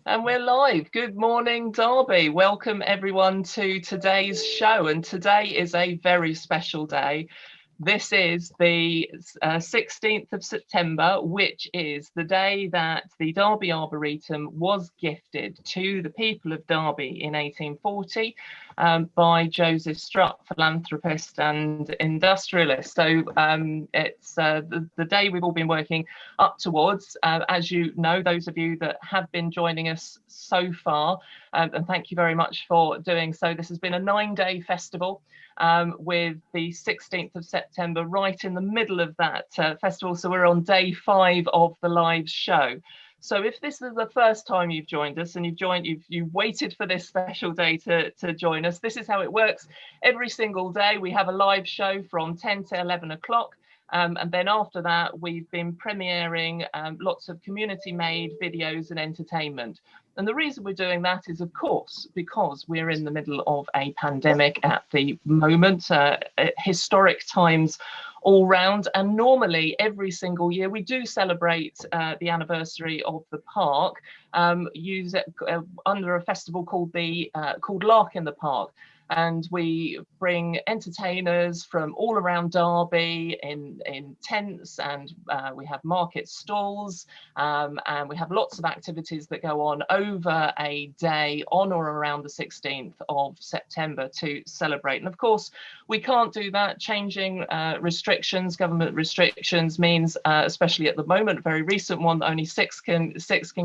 And we're live. Good morning, Derby. Welcome everyone to today's show. And today is a very special day. This is the 16th of September, which is the day that the Derby Arboretum was gifted to the people of Derby in 1840 by Joseph Strutt, philanthropist and industrialist. So it's the day we've all been working up towards. As you know, those of you that have been joining us so far, and thank you very much for doing so. This has been a 9-day festival. With the 16th of September right in the middle of that festival. So we're on day 5 of the live show. So if this is the first time you've joined us and you've waited for this special day to join us, this is how it works. Every single day we have a live show from 10 to 11 o'clock. And then after that, we've been premiering lots of community-made videos and entertainment. And the reason we're doing that is, of course, because we're in the middle of a pandemic at the moment, historic times all round. And normally every single year we do celebrate the anniversary of the park, use it under a festival called Lark in the Park. And we bring entertainers from all around Derby in tents, and we have market stalls, and we have lots of activities that go on over a day on or around the 16th of September to celebrate. And of course, we can't do that. Changing restrictions, government restrictions means, especially at the moment, a very recent one, that only six can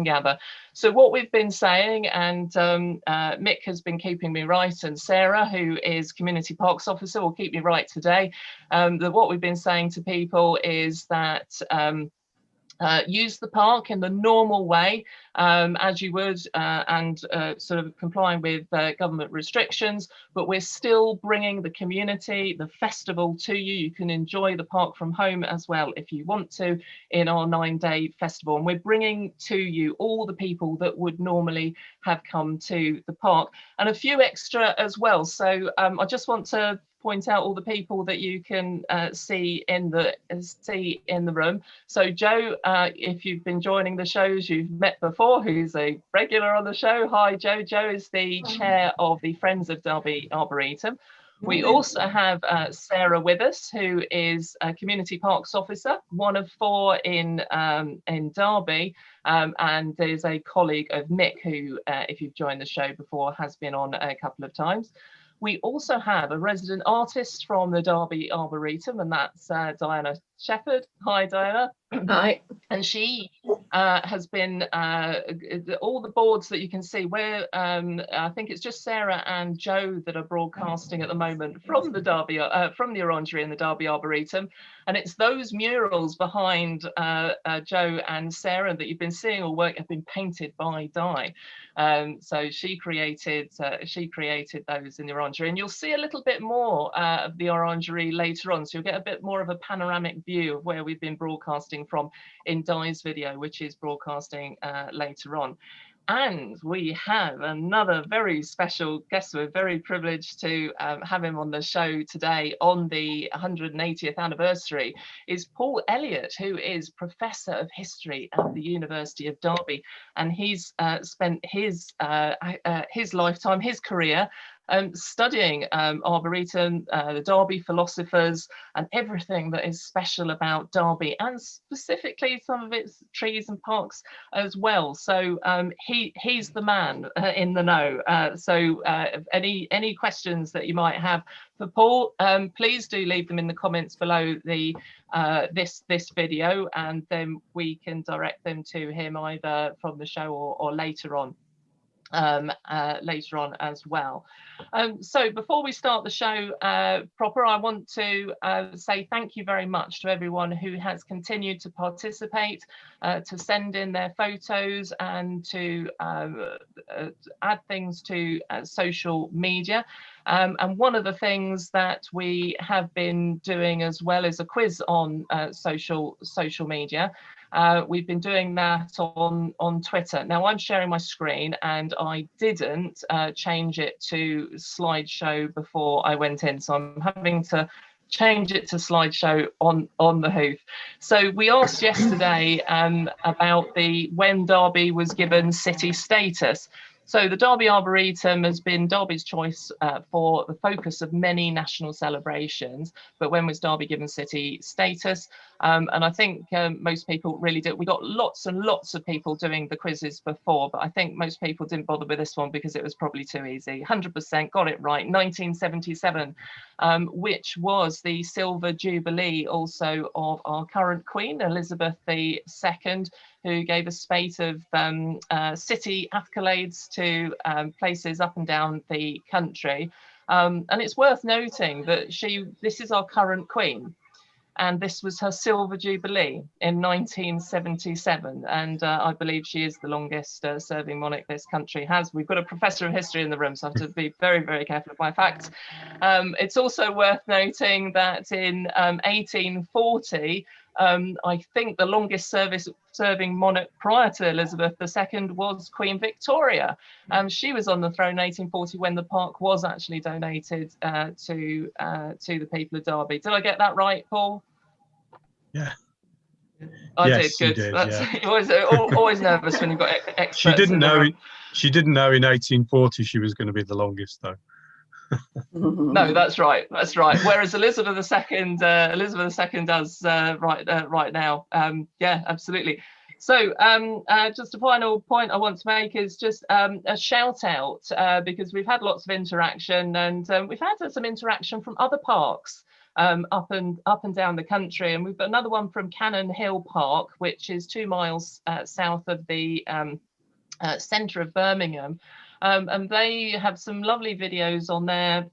gather. So what we've been saying, and Mick has been keeping me right, and Sarah, who is Community Parks Officer, will keep me right today, that what we've been saying to people is that use the park in the normal way, as you would, and sort of complying with government restrictions, but we're still bringing the community, the festival to you. You can enjoy the park from home as well if you want to in our 9-day festival. And we're bringing to you all the people that would normally have come to the park, and a few extra as well. So I just want to point out all the people that you can see in the room. So Joe, if you've been joining the shows you've met before, who's a regular on the show. Hi Joe. Joe is the chair of the Friends of Derby Arboretum. We also have Sarah with us, who is a Community Parks Officer, one of 4 in Derby, and is a colleague of Mick, who, if you've joined the show before, has been on a couple of times. We also have a resident artist from the Derby Arboretum, and that's Diana Shepard. Hi, Diana. Hi. And she has been all the boards that you can see. Where I think it's just Sarah and Joe that are broadcasting at the moment from the Derby, from the Orangery and the Derby Arboretum, and it's those murals behind Joe and Sarah that you've been seeing all work have been painted by Di. So she created those in the Orangery, and you'll see a little bit more of the Orangery later on. So you'll get a bit more of a panoramic view of where we've been broadcasting from in Di's video, which is broadcasting later on. And we have another very special guest. We're very privileged to have him on the show today on the 180th anniversary, is Paul Elliot, who is Professor of History at the University of Derby. And he's spent his lifetime, his career, studying Arboretum, the Derby philosophers, and everything that is special about Derby, and specifically some of its trees and parks as well. So he's the man in the know. So any questions that you might have for Paul, please do leave them in the comments below the this video, and then we can direct them to him either from the show or later on as well. So before we start the show proper, I want to say thank you very much to everyone who has continued to participate, to send in their photos, and to add things to social media. And one of the things that we have been doing as well is a quiz on social media. We've been doing that on Twitter. Now I'm sharing my screen, and I didn't change it to slideshow before I went in, so I'm having to change it to slideshow on the hoof. So we asked yesterday about when Derby was given city status. So the Derby Arboretum has been Derby's choice for the focus of many national celebrations, but when was Derby given city status? And I think most people really do. We got lots and lots of people doing the quizzes before, but I think most people didn't bother with this one because it was probably too easy. 100% got it right. 1977, which was the Silver Jubilee also of our current Queen, Elizabeth II, who gave a spate of city accolades to places up and down the country. And it's worth noting that this is our current Queen, and this was her Silver Jubilee in 1977. And I believe she is the longest serving monarch this country has. We've got a professor of history in the room, so I have to be very, very careful of my facts. It's also worth noting that in 1840, I think the longest serving monarch prior to Elizabeth II was Queen Victoria. She was on the throne in 1840 when the park was actually donated to the people of Derby. Did I get that right, Paul? Yeah. I yes, did. Good. Did, That's yeah. always nervous when you've got experts. She didn't know. She didn't know in 1840 she was going to be the longest, though. No, that's right. That's right. Whereas Elizabeth II does right now. Yeah, absolutely. So just a final point I want to make is just a shout out because we've had lots of interaction, and we've had some interaction from other parks up and down the country, and we've got another one from Cannon Hill Park, which is 2 miles south of the centre of Birmingham. And they have some lovely videos on their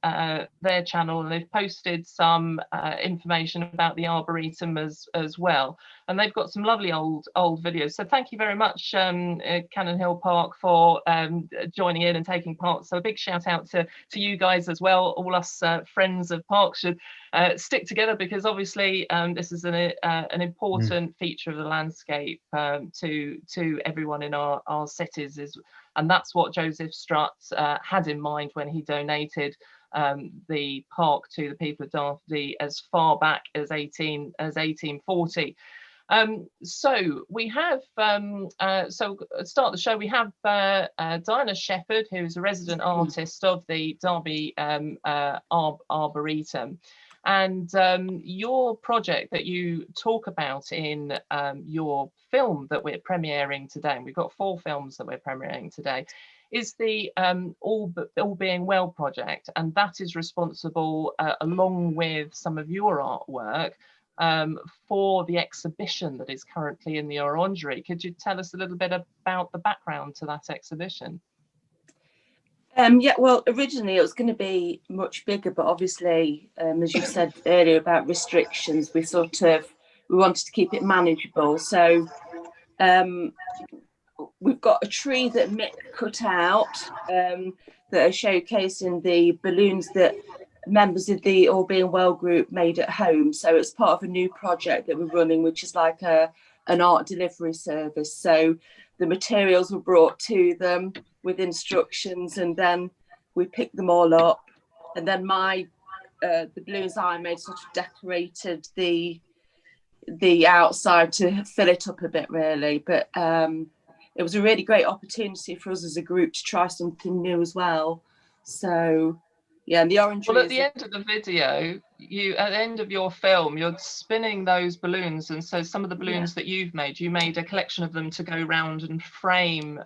channel, and they've posted some information about the Arboretum as well. And they've got some lovely old videos. So thank you very much, Cannon Hill Park, for joining in and taking part. So a big shout out to you guys as well. All us friends of parks should stick together, because obviously this is an important feature of the landscape to everyone in our cities. And that's what Joseph Strutt had in mind when he donated the park to the people of Derby as far back as 1840. So we have, so start the show, we have Diana Shepard, who's a resident artist of the Derby Arboretum. And your project that you talk about in your film that we're premiering today, and we've got 4 films that we're premiering today, is the All Being Well project, and that is responsible, along with some of your artwork, for the exhibition that is currently in the Orangery. Could you tell us a little bit about the background to that exhibition? Yeah, well, originally it was going to be much bigger, but obviously, as you said earlier about restrictions, we wanted to keep it manageable. So we've got a tree that Mick cut out that are showcasing the balloons that members of the All Being Well group made at home. So it's part of a new project that we're running, which is like an art delivery service. So the materials were brought to them with instructions, and then we picked them all up. And then the balloons I made sort of decorated the outside to fill it up a bit, really. But it was a really great opportunity for us as a group to try something new as well. So yeah, and the Orangery. Well, at the end of the video, at the end of your film, you're spinning those balloons, and so some of the balloons that you've made, you made a collection of them to go round and frame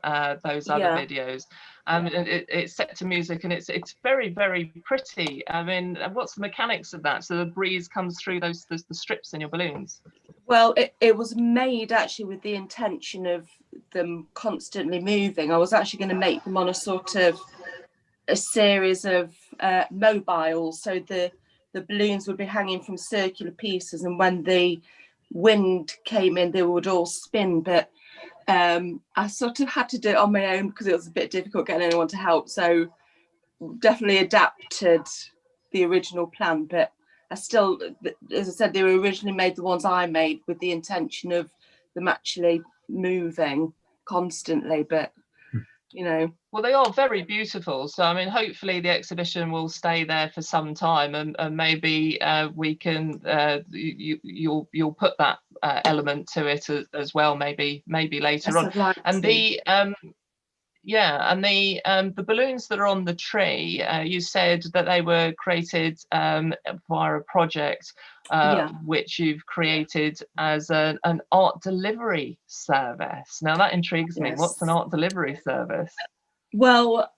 those other videos. And it's set to music, and it's very, very pretty. I mean, what's the mechanics of that? So the breeze comes through the strips in your balloons. Well, it was made actually with the intention of them constantly moving. I was actually going to make them on a sort of a series of mobiles, so the balloons would be hanging from circular pieces, and when the wind came in they would all spin. But I sort of had to do it on my own because it was a bit difficult getting anyone to help, so definitely adapted the original plan. But I still, as I said, they were originally made, the ones I made, with the intention of them actually moving constantly. But you know. Well, they are very beautiful. So, I mean, hopefully the exhibition will stay there for some time, and maybe we can you'll put that element to it as well, maybe later Yes, on. I'd like And to. the balloons that are on the tree, you said that they were created via a project which you've created as an art delivery service. Now that intrigues me. What's an Yes. art delivery service? Well,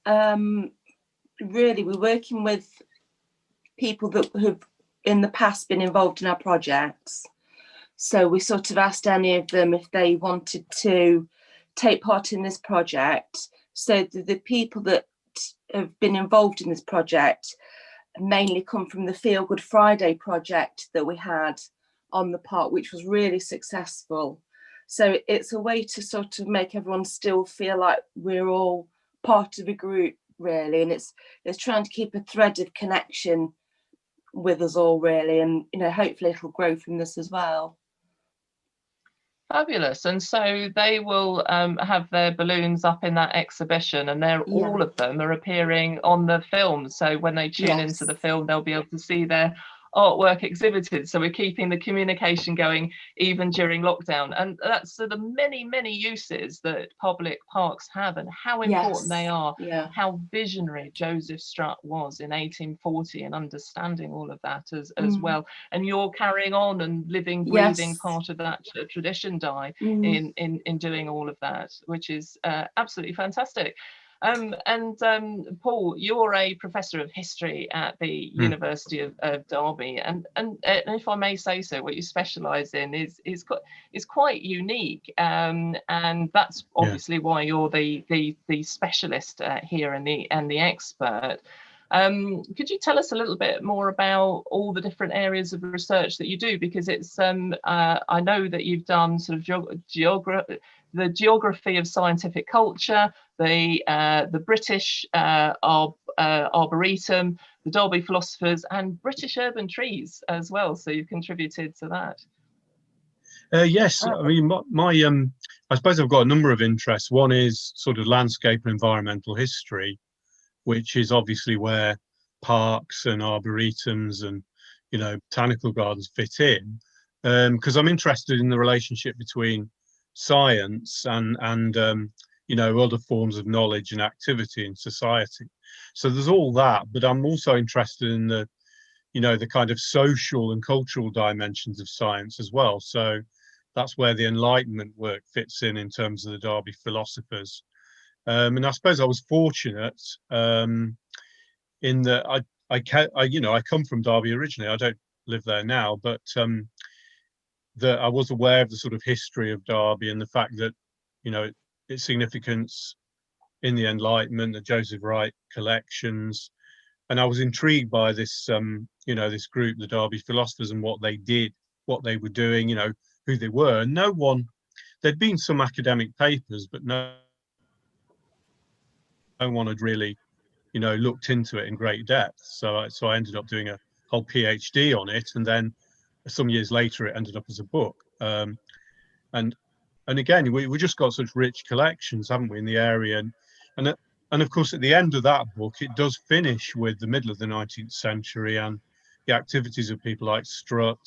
really, we're working with people that have in the past been involved in our projects. So we sort of asked any of them if they wanted to take part in this project. So the people that have been involved in this project mainly come from the Feel Good Friday project that we had on the park, which was really successful. So it's a way to sort of make everyone still feel like we're all part of a group, really, and it's trying to keep a thread of connection with us all, really, and hopefully it'll grow from this as well. Fabulous. And so they will have their balloons up in that exhibition, and all of them are appearing on the film. So when they tune into the film, they'll be able to see their artwork exhibited. So we're keeping the communication going even during lockdown, and that's the many uses that public parks have, and how important they are, how visionary Joseph Strutt was in 1840, and understanding all of that as well. And you're carrying on and living, breathing part of that tradition, Di, in doing all of that, which is absolutely fantastic. Paul, you're a professor of history at the University of Derby, and if I may say so, what you specialise in is quite unique, and that's obviously why you're the specialist here and the expert. Could you tell us a little bit more about all the different areas of research that you do? Because it's I know that you've done sort of the geography of scientific culture, the British Arboretum, the Derby philosophers, and British urban trees as well. So you've contributed to that. Yes, I mean, I suppose I've got a number of interests. One is sort of landscape and environmental history, which is obviously where parks and arboretums and botanical gardens fit in, because I'm interested in the relationship between science and other forms of knowledge and activity in society. So there's all that, but I'm also interested in the kind of social and cultural dimensions of science as well. So that's where the Enlightenment work fits in terms of the Derby philosophers. And I suppose I was fortunate in that I come from Derby originally. I don't live there now, but that I was aware of the sort of history of Derby and the fact that its significance in the Enlightenment, the Joseph Wright collections, and I was intrigued by this this group, the Derby philosophers, and what they did, what they were doing, who they were. And no one, there'd been some academic papers, but no one had really looked into it in great depth. So I ended up doing a whole PhD on it, and then some years later it ended up as a book. And again, we just got such rich collections, haven't we, in the area? And of course, at the end of that book, it does finish with the middle of the 19th century and the activities of people like Strutt,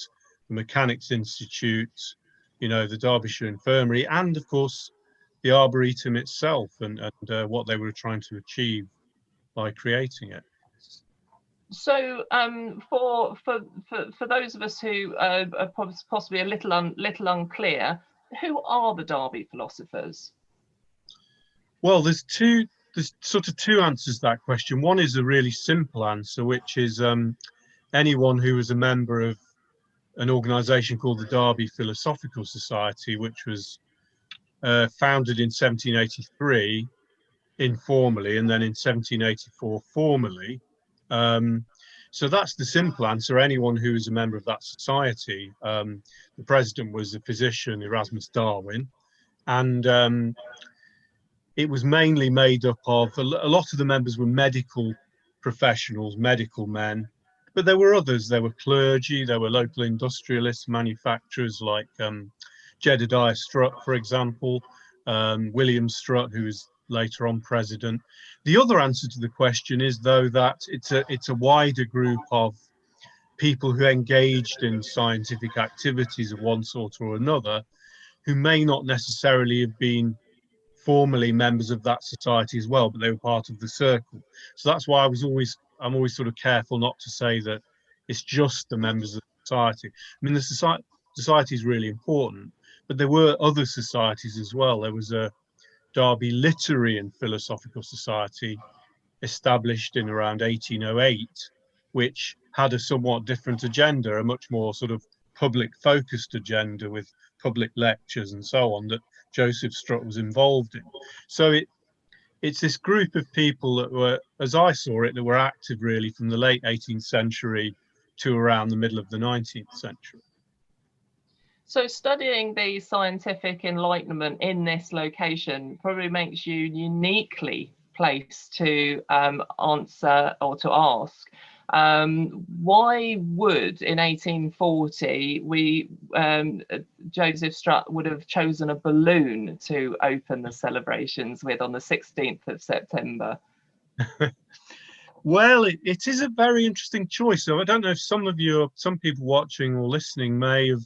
the Mechanics Institute, the Derbyshire Infirmary, and of course the Arboretum itself, and what they were trying to achieve by creating it. So for those of us who are possibly a little unclear, who are the Derby philosophers? Well, there's sort of two answers to that question. One is a really simple answer, which is anyone who was a member of an organisation called the Derby Philosophical Society, which was founded in 1783 informally, and then in 1784 formally. So that's the simple answer. Anyone who is a member of that society. The president was a physician, Erasmus Darwin, and it was mainly made up of, a lot of the members were medical professionals, medical men, but there were others. There were clergy, there were local industrialists, manufacturers like Jedediah Strutt, for example, William Strutt, who was later on president. The other answer to the question is, though, that it's a wider group of people who engaged in scientific activities of one sort or another, who may not necessarily have been formally members of that society as well, but they were part of the circle. So that's why I'm always sort of careful not to say that it's just the members of the society. I mean, the society is really important, but there were other societies as well. There was a Derby Literary and Philosophical Society established in around 1808, which had a somewhat different agenda, a much more sort of public focused agenda with public lectures and so on that Joseph Strutt was involved in. So it's this group of people that were, as I saw it, that were active really from the late 18th century to around the middle of the 19th century. So studying the scientific enlightenment in this location probably makes you uniquely placed to answer or to ask why would in 1840 Joseph Strutt would have chosen a balloon to open the celebrations with on the 16th of September? Well, it is a very interesting choice. So I don't know if some people watching or listening may have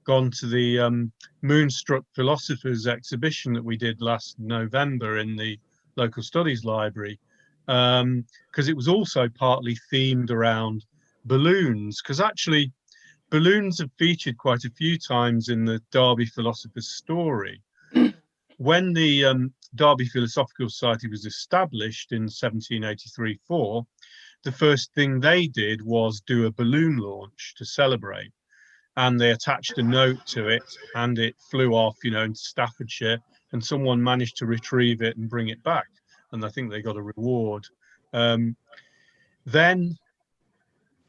gone to the Moonstruck Philosophers exhibition that we did last November in the local studies library, because it was also partly themed around balloons, because actually balloons have featured quite a few times in the Derby Philosophers story. When the Derby Philosophical Society was established in 1783-4, the first thing they did was do a balloon launch to celebrate. And they attached a note to it, and it flew off, into Staffordshire, and someone managed to retrieve it and bring it back. And I think they got a reward. Then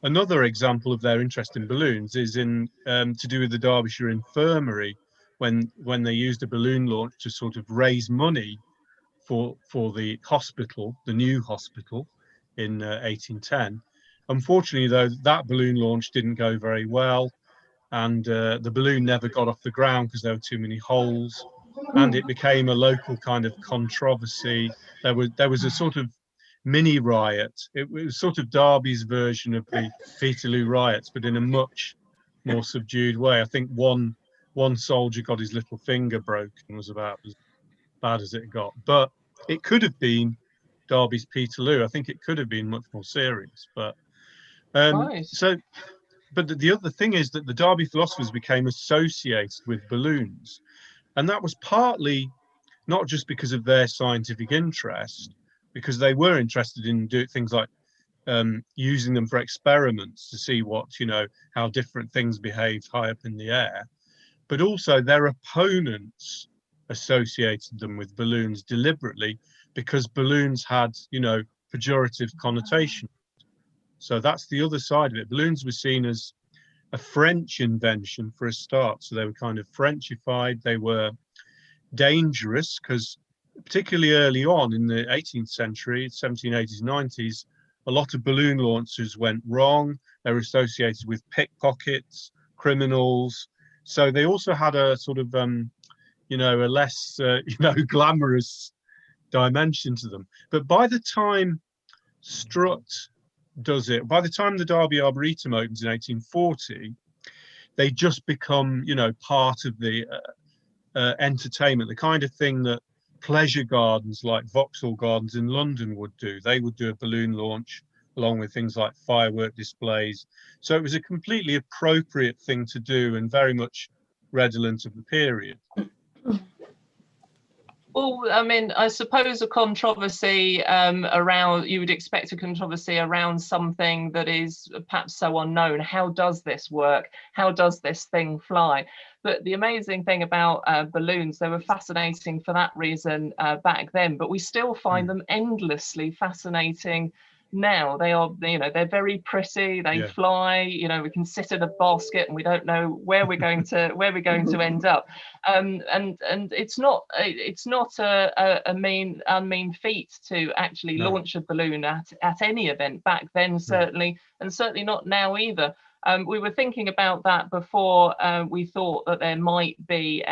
another example of their interest in balloons is in to do with the Derbyshire Infirmary, when they used a balloon launch to sort of raise money for the hospital, the new hospital in 1810. Unfortunately, though, that balloon launch didn't go very well. And the balloon never got off the ground because there were too many holes, and it became a local kind of controversy. There was a sort of mini riot. It was sort of Derby's version of the Peterloo riots, but in a much more subdued way. I think one soldier got his little finger broken, was about as bad as it got. But it could have been Derby's Peterloo. I think it could have been much more serious. But Nice. But the other thing is that the Derby philosophers became associated with balloons. And that was partly not just because of their scientific interest, because they were interested in doing things like using them for experiments to see how different things behaved high up in the air. But also their opponents associated them with balloons deliberately because balloons had, pejorative connotation. So that's the other side of it. Balloons were seen as a French invention for a start. So they were kind of Frenchified. They were dangerous because particularly early on in the 18th century, 1780s, 90s, a lot of balloon launches went wrong. They were associated with pickpockets, criminals. So they also had a sort of, a less, glamorous dimension to them. But by the time Strutt does it, by the time the Derby Arboretum opens in 1840, they just become, part of the entertainment, the kind of thing that pleasure gardens like Vauxhall Gardens in London would do. They would do a balloon launch along with things like firework displays. So it was a completely appropriate thing to do and very much redolent of the period. Well, I mean, I suppose a controversy you would expect a controversy around something that is perhaps so unknown. How does this work? How does this thing fly? But the amazing thing about balloons, they were fascinating for that reason back then, but we still find them endlessly fascinating now. They are, they're very pretty. They fly. We can sit in a basket and we don't know where we're going to end up. And it's not a unmean feat to actually launch a balloon at any event back then, certainly, and certainly not now either. We were thinking about that before we thought that there might be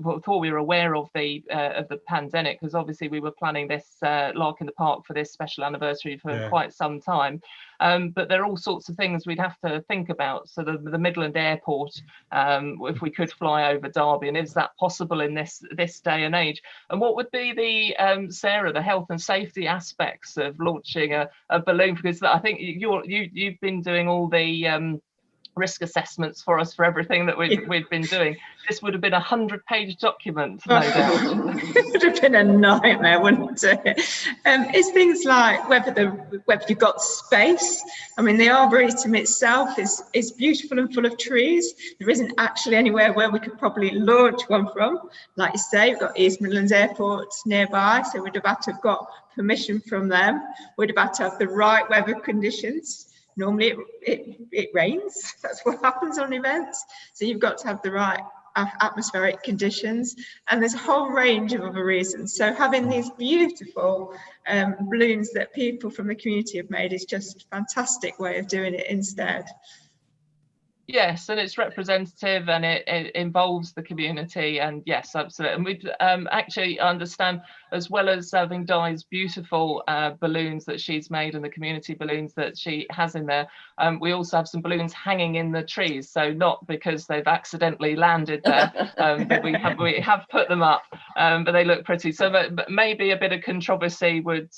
before we were aware of the pandemic, because obviously we were planning this Lark in the Park for this special anniversary for quite some time. But there are all sorts of things we'd have to think about. So the Midland Airport, if we could fly over Derby, and is that possible in this day and age? And what would be the Sarah, the health and safety aspects of launching a balloon? Because I think you've been doing all the risk assessments for us for everything that we've been doing. This would have been a 100-page document, no doubt. It would have been a nightmare, wouldn't it? It's things like whether you've got space. I mean, the Arboretum itself is beautiful and full of trees. There isn't actually anywhere where we could probably launch one from. Like you say, we've got East Midlands Airport nearby, so we'd have had to have got permission from them. We'd have had to have the right weather conditions. Normally it rains. That's what happens on events. So you've got to have the right atmospheric conditions, and there's a whole range of other reasons. So having these beautiful balloons that people from the community have made is just a fantastic way of doing it instead. Yes, and it's representative, and it involves the community, and yes, absolutely. And we actually understand, as well as having Di's beautiful balloons that she's made and the community balloons that she has in there, we also have some balloons hanging in the trees. So not because they've accidentally landed there, but we have put them up, but they look pretty. So but maybe a bit of controversy would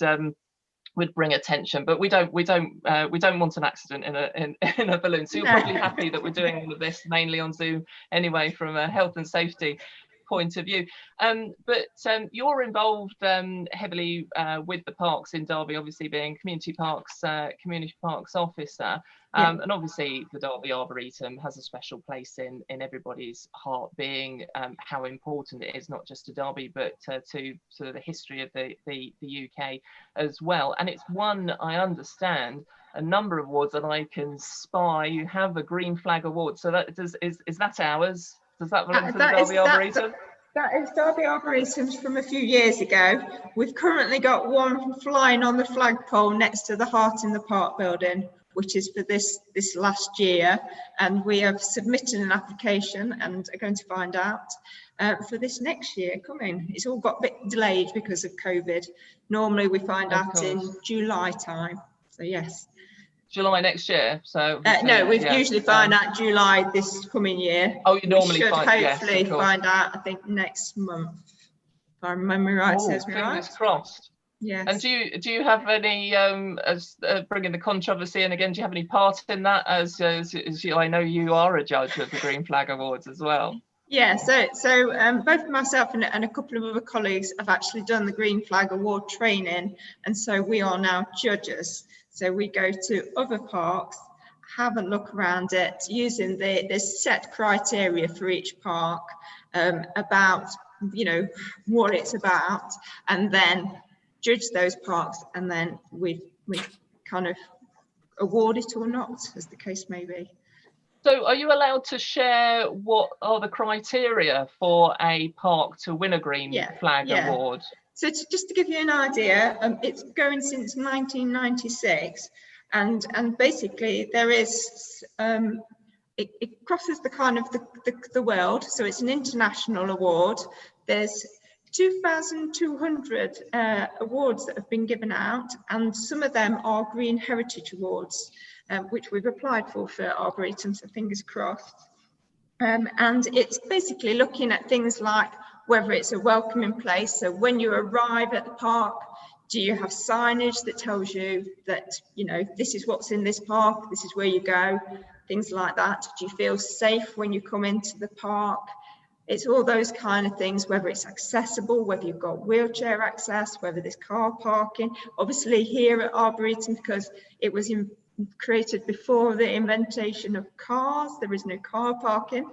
bring attention, but we don't want an accident in a balloon. So you're probably happy that we're doing all of this mainly on Zoom anyway, from a health and safety point of view. But you're involved heavily with the parks in Derby, obviously being community parks officer. And obviously the Derby Arboretum has a special place in everybody's heart, being how important it is, not just to Derby, but to sort of the history of the UK as well. And it's won, I understand, a number of awards, and I can spy you have a Green Flag Award. So that is that ours? Does that belong to the Derby Arboretum? That is Derby Arboretum's from a few years ago. We've currently got one flying on the flagpole next to the Heart in the Park building, which is for this last year, and we have submitted an application and are going to find out for this next year coming. It's all got a bit delayed because of COVID. Normally we find out in July time, so yes. July next year. So no, we usually find out July this coming year. Oh, you normally hopefully find out, I think, next month, if I remember right. Fingers crossed. Yes. And do you have any bringing the controversy in again? Do you have any part in that? As I know you are a judge of the Green Flag Awards as well. Yeah. So both myself and a couple of other colleagues have actually done the Green Flag Award training, and so we are now judges. So we go to other parks, have a look around it using the set criteria for each park about what it's about, and then judge those parks, and then we kind of award it or not, as the case may be. So are you allowed to share what are the criteria for a park to win a Green Flag Award? So just to give you an idea, it's going since 1996, and basically there is it crosses the kind of the world, so it's an international award. There's 2,200 awards that have been given out, and some of them are Green Heritage Awards, which we've applied for Arboretum, so fingers crossed. And it's basically looking at things like whether it's a welcoming place. So when you arrive at the park, do you have signage that tells you that, this is what's in this park, this is where you go, things like that. Do you feel safe when you come into the park? It's all those kind of things, whether it's accessible, whether you've got wheelchair access, whether there's car parking. Obviously here at Arboretum, because it was created before the invention of cars, there is no car parking.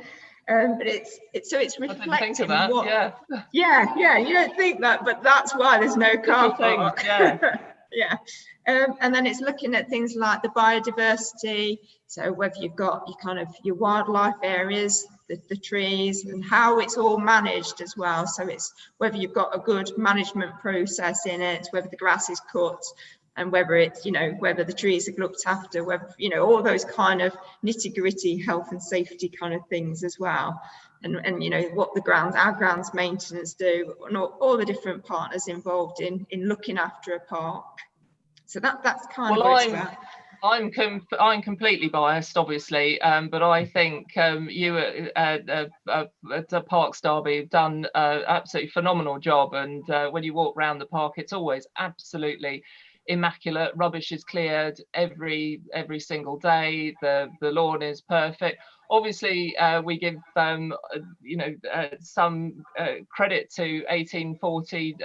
But it's reflecting I didn't think of that. what, yeah, you don't think that, but that's why there's no car park. Yeah. And then it's looking at things like the biodiversity, so whether you've got your wildlife areas, the trees, and how it's all managed as well. So it's whether you've got a good management process in it, whether the grass is cut, and whether it's, you know, whether the trees are looked after, whether, you know, all those kind of nitty-gritty health and safety kind of things as well. And you know, what our grounds maintenance do, and all the different partners involved in looking after a park. So that's kind of what it's about. I'm completely biased, obviously, but I think you at Parks Derby have done an absolutely phenomenal job. And when you walk around the park, it's always absolutely immaculate. Rubbish is cleared every single day. The lawn is perfect. Obviously, we give you know, some credit to 1840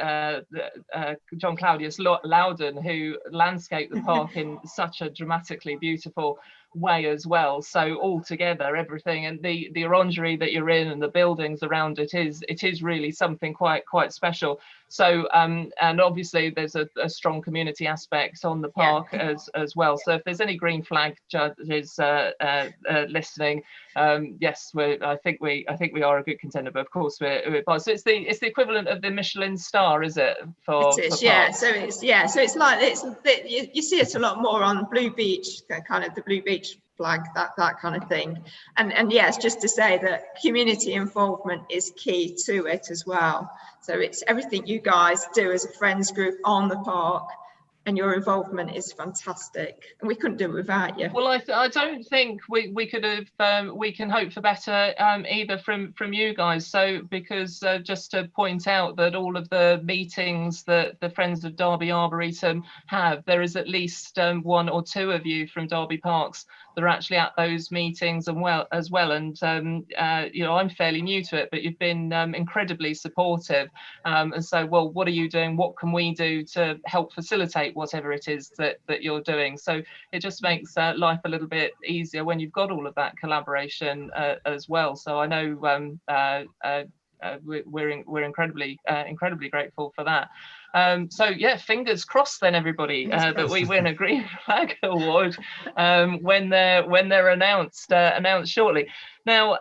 John Claudius Loudon, who landscaped the park in such a dramatically beautiful way as well. So altogether, everything, and the orangery that you're in and the buildings around it is really something quite special. So and obviously there's a strong community aspect on the park as well. So if there's any green flag judges listening, yes, I think we are a good contender, but of course we're biased. So it's the equivalent of the Michelin star, is it? It is, yeah. So it's like you see it a lot more on Blue Beach, kind of the Blue Beach flag, that kind of thing. And yes, just to say that community involvement is key to it as well. So it's everything you guys do as a friends group on the park, and your involvement is fantastic, and we couldn't do it without you. Well, I don't think we could have we can hope for better either from you guys. So because just to point out that all of the meetings that the Friends of Derby Arboretum have, there is at least one or two of you from Derby Parks that are actually at those meetings and as well. And you know, I'm fairly new to it, but you've been incredibly supportive. And so, well, what are you doing? What can we do to help facilitate whatever it is that you're doing? So it just makes life a little bit easier when you've got all of that collaboration as well. So I know we're incredibly grateful for that. So yeah, fingers crossed then, everybody, that we win a Green Flag Award when they're announced shortly. Now,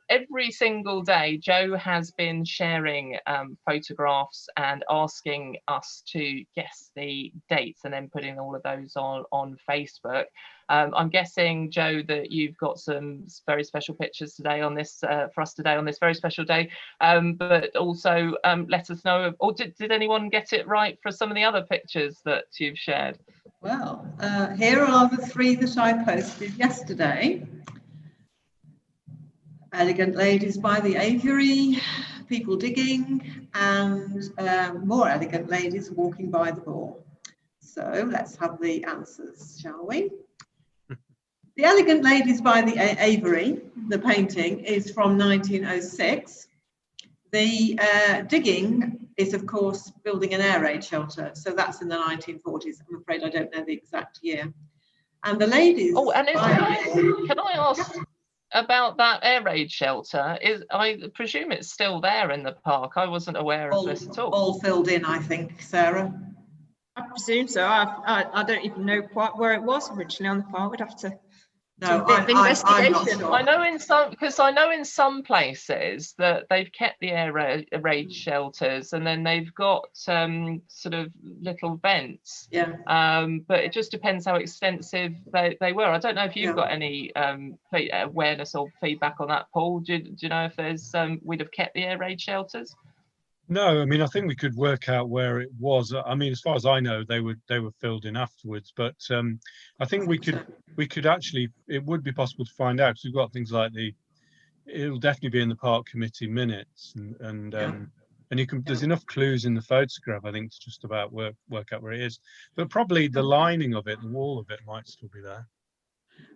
every single day, Joe has been sharing photographs and asking us to guess the dates, and then putting all of those on Facebook. I'm guessing, Joe, that you've got some very special pictures today on this for us today on this very special day. But also let us know, or did anyone get it right for some of the other pictures that you've shared? Well, here are the three that I posted yesterday. Elegant ladies by the aviary, people digging, and more elegant ladies walking by the ball. So let's have the answers, shall we? The Elegant Ladies by the Aviary, the painting, is from 1906. The digging is, of course, building an air raid shelter. So that's in the 1940s. I'm afraid I don't know the exact year. And the ladies... Oh, and can I ask about that air raid shelter? I presume it's still there in the park. I wasn't aware of this at all. All filled in, I think, Sarah. I presume so. I don't even know quite where it was originally on the park. We'd have to... No, I'm not sure. I know in some places that they've kept the air raid shelters, and then they've got sort of little vents. Yeah. But it just depends how extensive they were. I don't know if you've got any awareness or feedback on that, Paul. Do you know if there's we'd have kept the air raid shelters? No, I mean, I think we could work out where it was. I mean, as far as I know, they were filled in afterwards. But I think we could actually, it would be possible to find out, because we've got things like it'll definitely be in the park committee minutes, and you can. There's enough clues in the photograph, I think, to just about work out where it is. But probably the lining of it, the wall of it, might still be there.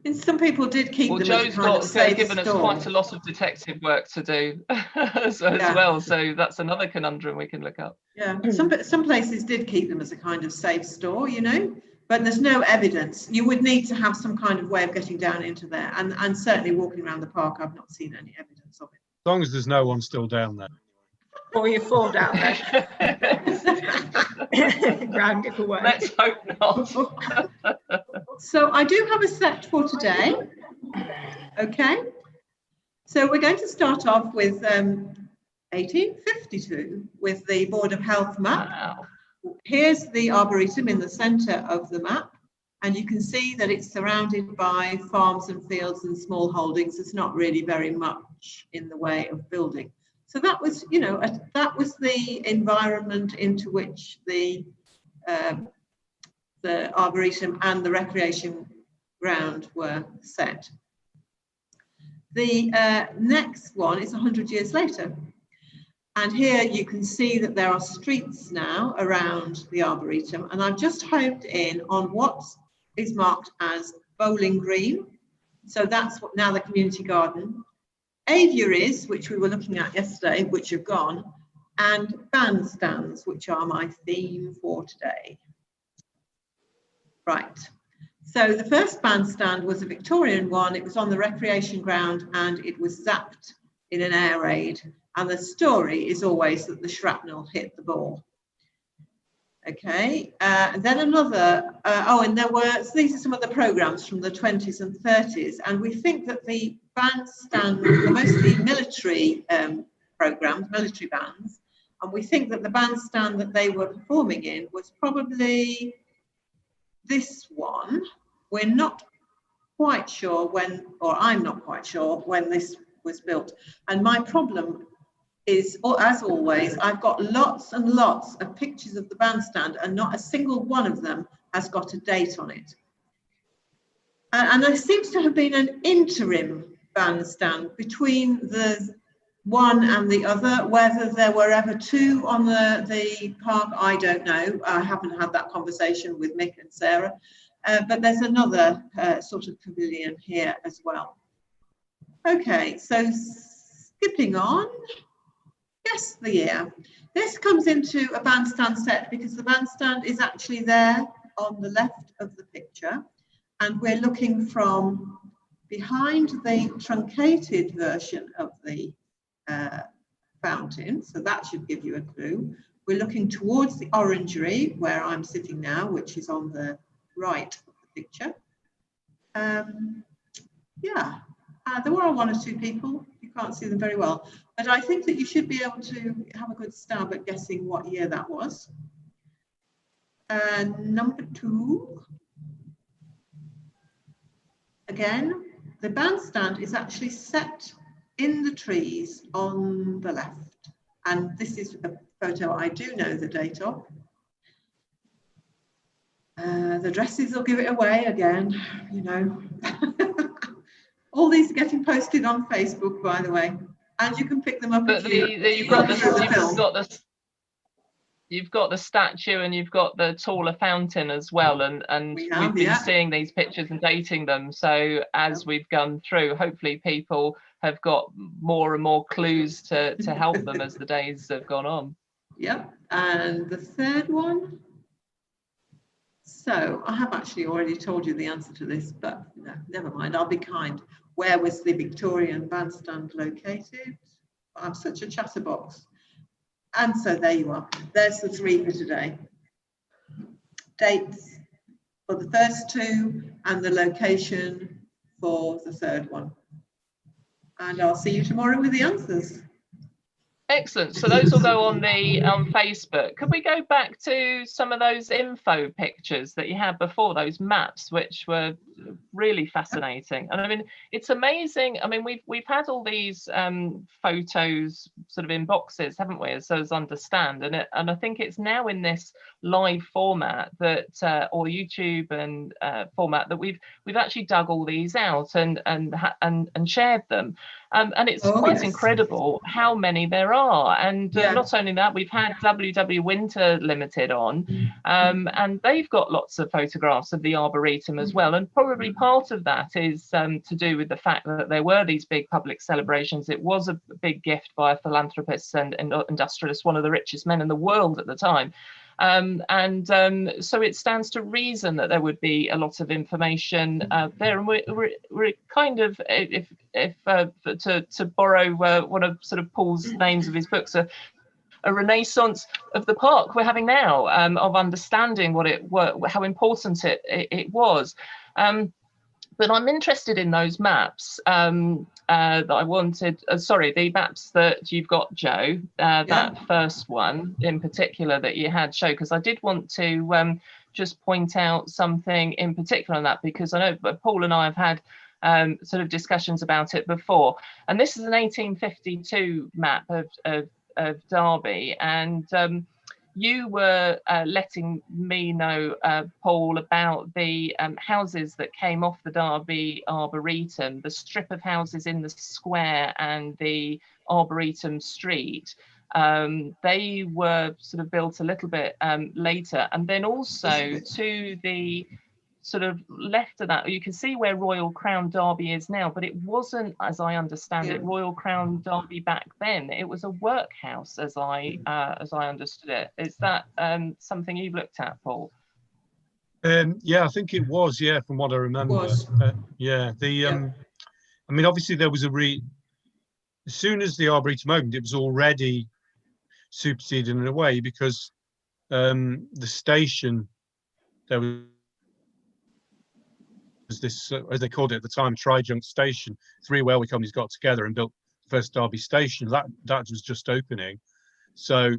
And some people did keep them. Joe's given us quite a lot of detective work to do as well, so that's another conundrum we can look up. Yeah, some places did keep them as a kind of safe store, you know, but there's no evidence. You would need to have some kind of way of getting down into there, and certainly walking around the park, I've not seen any evidence of it. As long as there's no one still down there. Or you fall down there. Ground give away. Let's hope not. So I do have a set for today. Okay. So we're going to start off with 1852 with the Board of Health map. Wow. here's the Arboretum in the centre of the map. And you can see that it's surrounded by farms and fields and small holdings. There's not really very much in the way of building. So that was, you know, that was the environment into which the Arboretum and the recreation ground were set. The next one is 100 years later. And here you can see that there are streets now around the Arboretum. And I've just homed in on what is marked as Bowling Green. So that's what now the community garden. Aviaries, which we were looking at yesterday, which have gone, and bandstands, which are my theme for today. Right. So the first bandstand was a Victorian one. It was on the recreation ground and it was zapped in an air raid. And the story is always that the shrapnel hit the ball. Okay, and then another, and there were, so these are some of the programs from the 20s and 30s, and we think that the bandstand were mostly military programs, military bands, and we think that the bandstand that they were performing in was probably this one. We're not quite sure when, or I'm not quite sure when this was built, and my problem is, as always, I've got lots and lots of pictures of the bandstand and not a single one of them has got a date on it. And there seems to have been an interim bandstand between the one and the other. Whether there were ever two on the park, I don't know. I haven't had that conversation with Mick and Sarah. But there's another sort of pavilion here as well. Okay, so skipping on. Guess the year. This comes into a bandstand set because the bandstand is actually there on the left of the picture, and we're looking from behind the truncated version of the fountain, so that should give you a clue. We're looking towards the orangery where I'm sitting now, which is on the right of the picture. Yeah, there were one or two people. You can't see them very well, but I think that you should be able to have a good stab at guessing what year that was. Number 2. Again, the bandstand is actually set in the trees on the left. And this is a photo I do know the date of. The dresses will give it away again, you know. All these are getting posted on Facebook, by the way, and you can pick them up. But you've got the statue and you've got the taller fountain as well, and we've been seeing these pictures and dating them. So as we've gone through, hopefully people have got more and more clues to help them as the days have gone on. Yep, and the third one. So I have actually already told you the answer to this, but no, never mind, I'll be kind. Where was the Victorian bandstand located? I'm such a chatterbox. And so there you are. There's the 3 for today. Dates for the first 2 and the location for the 3rd one. And I'll see you tomorrow with the answers. Excellent. So those will go on the Facebook. Could we go back to some of those info pictures that you had before, those maps, which were really fascinating? And I mean, it's amazing. I mean, we've had all these photos sort of in boxes, haven't we? As understand, and I think it's now in this live format that or YouTube and format that we've actually dug all these out and shared them. And it's quite incredible how many there are. And not only that, we've had WW Winter Limited on, and they've got lots of photographs of the Arboretum as well. And probably part of that is to do with the fact that there were these big public celebrations. It was a big gift by a philanthropist and industrialist, one of the richest men in the world at the time. So it stands to reason that there would be a lot of information there, and we're kind of, to borrow one of sort of Paul's names of his books, a renaissance of the park we're having now, of understanding what how important it was. But I'm interested in those maps that I wanted. Sorry, the maps that you've got, Joe. That first one in particular that you had show, because I did want to just point out something in particular on that, because I know Paul and I have had sort of discussions about it before. And this is an 1852 map of Derby, and you were letting me know, Paul, about the houses that came off the Derby Arboretum, the strip of houses in the square and the Arboretum Street. They were sort of built a little bit later. And then also to the sort of left of that, you can see where Royal Crown Derby is now, but it wasn't, as I understand it, Royal Crown Derby back then. It was a workhouse, as I understood it. Is that something you've looked at, Paul? Yeah, I think it was. Yeah, from what I remember. Yeah, I mean, obviously there was as soon as the Arboretum opened, it was already superseded in a way, because the station, there was this, as they called it at the time, Trijunk Station. 3 railway companies got together and built the first Derby station. That was just opening. So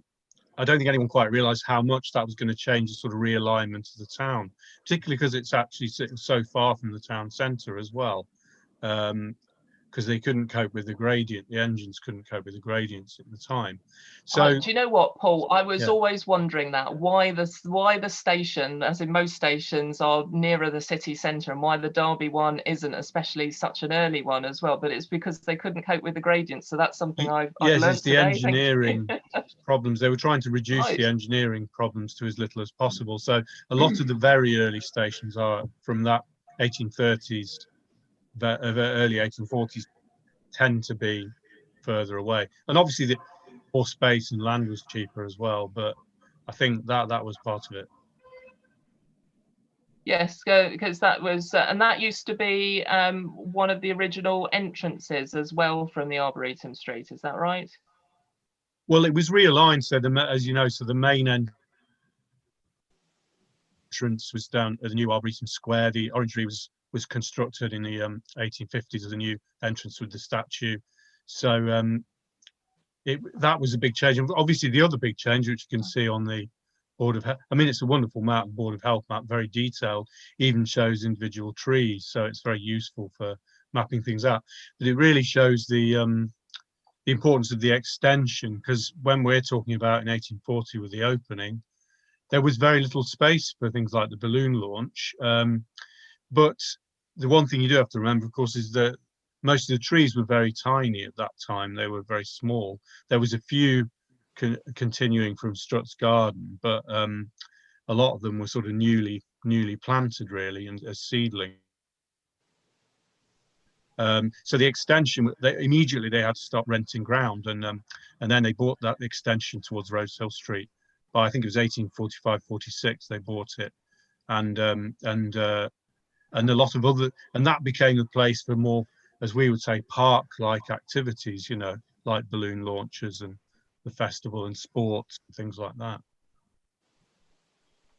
I don't think anyone quite realised how much that was going to change the sort of realignment of the town, particularly because it's actually sitting so far from the town centre as well. Because they couldn't cope with the gradient, the engines couldn't cope with the gradients at the time. So do you know what, Paul? I was always wondering that why the station, as in most stations, are nearer the city centre, and why the Derby one isn't, especially such an early one as well. But it's because they couldn't cope with the gradients. So that's something I've learned it's the today. engineering problems. They were trying to reduce the engineering problems to as little as possible. So a lot of the very early stations are from that 1830s. Early 1840s tend to be further away, and obviously the more space and land was cheaper as well, but I think that was part of it. Yes, because that was and that used to be one of the original entrances as well from the Arboretum Street, is that right? Well, it was realigned, so as you know, so the main entrance was down at the new Arboretum Square. The Orangery was constructed in the 1850s as a new entrance with the statue. So that was a big change. And obviously the other big change, which you can see on the Board of Health, I mean, it's a wonderful map, Board of Health map, very detailed, even shows individual trees. So it's very useful for mapping things out. But it really shows the importance of the extension, because when we're talking about in 1840 with the opening, there was very little space for things like the balloon launch. But the one thing you do have to remember, of course, is that most of the trees were very tiny at that time. They were very small. There was a few continuing from Strutt's garden, but a lot of them were sort of newly planted, really, and as seedling. So the extension, immediately they had to stop renting ground, and then they bought that extension towards Rose Hill Street. By I think it was 1845-46 they bought it, and a lot of other, and that became a place for more, as we would say, park-like activities, you know, like balloon launches and the festival and sports and things like that.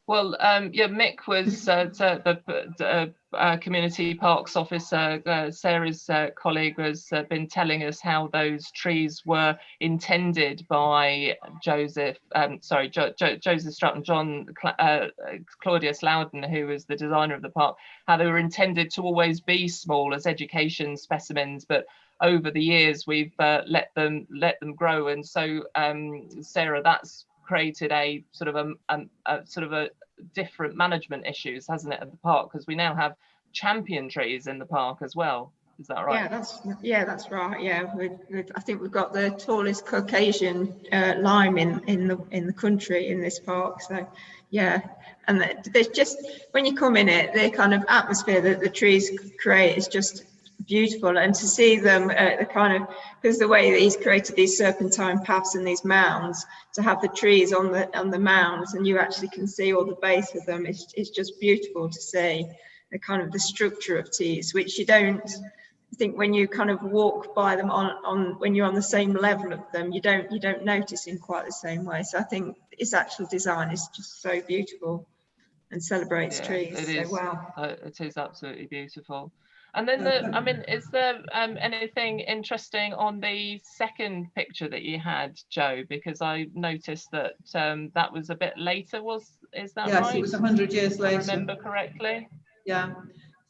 Well, yeah, Mick was the community parks officer. Sarah's colleague has been telling us how those trees were intended by Joseph Strutt and John Claudius Loudon, who was the designer of the park, how they were intended to always be small as education specimens, but over the years we've let them grow. And so, Sarah, that's created a sort of a different management issues, hasn't it, at the park, because we now have champion trees in the park as well. Is that right? That's right. Yeah, I think we've got the tallest Caucasian lime in the country in this park. So yeah, and there's just, when you come in it, the kind of atmosphere that the trees create is just beautiful. And to see them the kind of, because the way that he's created these serpentine paths and these mounds, to have the trees on the mounds and you actually can see all the base of them, it's just beautiful to see the kind of the structure of teas, which you don't, I think when you kind of walk by them on when you're on the same level of them, you don't notice in quite the same way. So I think its actual design is just so beautiful and celebrates trees so well. It is absolutely beautiful. And then I mean, is there anything interesting on the second picture that you had, Joe? Because I noticed that that was a bit later. Is that right? Yes, it was 100 years later. If I remember correctly. Yeah.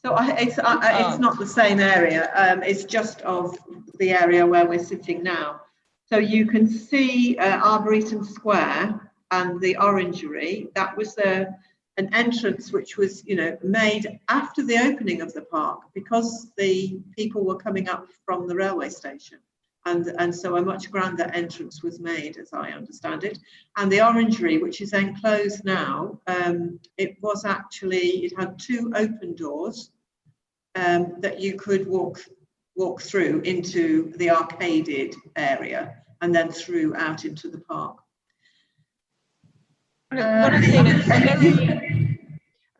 So it's not the same area. It's just of the area where we're sitting now. So you can see Arboretum Square and the Orangery. That was an entrance which was, made after the opening of the park, because the people were coming up from the railway station, and so a much grander entrance was made, as I understand it. And the Orangery, which is enclosed now, it had 2 open doors that you could walk through into the arcaded area and then through out into the park. One of the